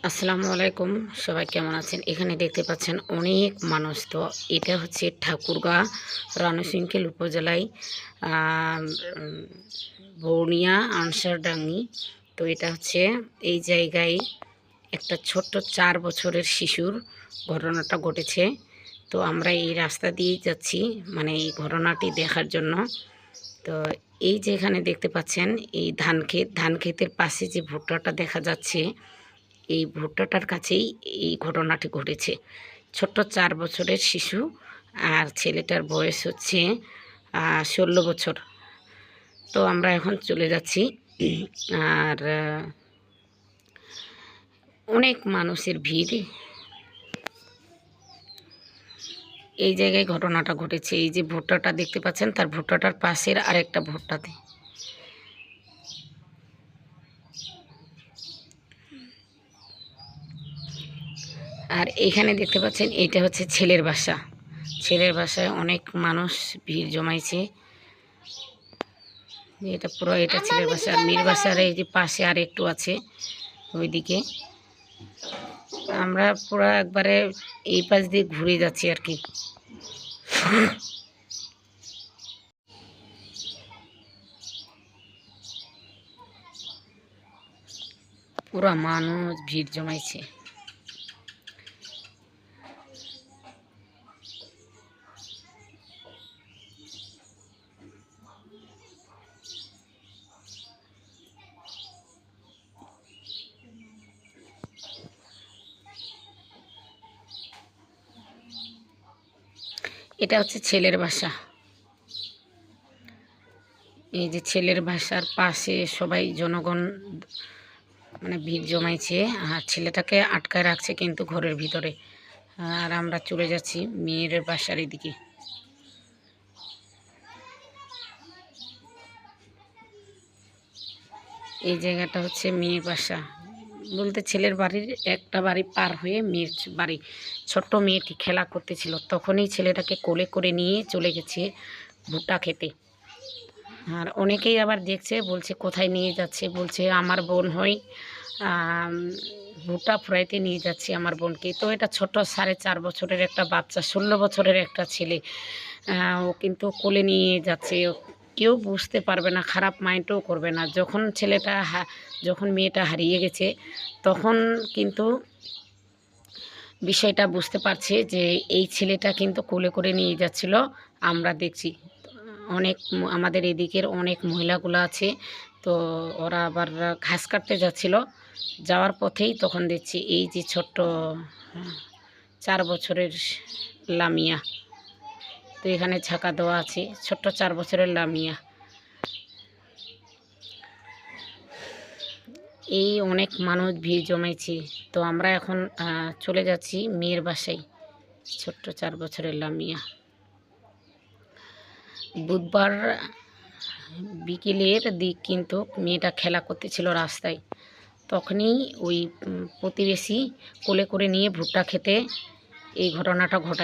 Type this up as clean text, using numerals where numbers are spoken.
আসসালামু আলাইকুম, সবাই কেমন আছেন? এখানে দেখতে পাচ্ছেন অনেক মানুষ। তো এটা হচ্ছে ঠাকুরগাঁ রানীশংকেল উপজেলায় বৌনিয়া আনসারডাঙ্গি। তো এটা হচ্ছে এই জায়গায় একটা ছোট্ট 4 বছরের শিশুর ঘটনাটা ঘটেছে। তো আমরা এই রাস্তা দিয়েই যাচ্ছি, মানে এই ঘটনাটি দেখার জন্য। তো এই যে এখানে দেখতে পাচ্ছেন এই ধান ক্ষেতের পাশে যে ভুট্টাটা দেখা যাচ্ছে, এই ভুট্টাটার কাছেই এই ঘটনাটি ঘটেছে। ছোট্ট 4 বছরের শিশু, আর ছেলেটার বয়স হচ্ছে 16 বছর। তো আমরা এখন চলে যাচ্ছি। আর অনেক মানুষের ভিড় এই জায়গায় ঘটনাটা ঘটেছে। এই যে ভুট্টাটা দেখতে পাচ্ছেন, তার ভুট্টাটার পাশের আরেকটা ভুট্টাতে। আর এইখানে দেখতে পাচ্ছেন এইটা হচ্ছে ছেলের বাসা। ছেলের বাসায় অনেক মানুষ ভিড় জমাইছে। এটা পুরো এটা ছেলের বাসা। আর মেয়ের বাসার এই যে পাশে আর একটু আছে ওইদিকে। আমরা পুরো একবারে এই পাশ দিয়ে ঘুরে যাচ্ছি আর কি। পুরা মানুষ ভিড় জমাইছে। এটা হচ্ছে ছেলের বাসা। এই যে ছেলের বাসার পাশে সবাই জনগণ মানে ভিড় জমাইছে। আর ছেলেটাকে আটকায় রাখছে কিন্তু ঘরের ভিতরে। আর আমরা চলে যাচ্ছি মেয়ের বাসার এদিকে। এই জায়গাটা হচ্ছে মেয়ের বাসা বলতে ছেলের বাড়ির একটা বাড়ি পার হয়ে মেয়ের বাড়ি। ছোট্ট মেয়েটি খেলা করতেছিল, তখনই ছেলেটাকে কোলে করে নিয়ে চলে গেছে ভুট্টা খেতে। আর অনেকেই আবার দেখছে, বলছে কোথায় নিয়ে যাচ্ছে, বলছে আমার বোন হয়, ভুট্টা ফুরাইতে নিয়ে যাচ্ছে আমার বোনকে। তো এটা ছোট 4.5 বছরের একটা বাচ্চা, 16 বছরের একটা ছেলে। ও কিন্তু কোলে নিয়ে যাচ্ছে। কেউ বুঝতে পারবে না, খারাপ মাইন্ডও করবে না। যখন মেয়েটা হারিয়ে গেছে, তখন কিন্তু বিষয়টা বুঝতে পারছে যে এই ছেলেটা কিন্তু কোলে করে নিয়ে যাচ্ছিল। আমরা দেখছি অনেক আমাদের এদিকের অনেক মহিলাগুলো আছে। তো ওরা আবার ঘাস কাটতে যাচ্ছিল, যাওয়ার পথেই তখন দেখছি এই যে ছোট্ট 4 বছরের লামিয়া। তো এখানে ঝাঁকা দেওয়া আছে, ছোট্ট 4 বছরের লামিয়া। এই অনেক মানুষ ভিড় জমাইছে। তো আমরা এখন চলে যাচ্ছি মেয়ের বাসায়, ছোট্ট 4 বছরের লামিয়া। বুধবার বিকেলের দিক কিন্তু মেয়েটা খেলা করতেছিল রাস্তায়, তখনই ওই প্রতিবেশী কোলে করে নিয়ে ভুট্টা খেতে এই ঘটনাটা ঘটায়।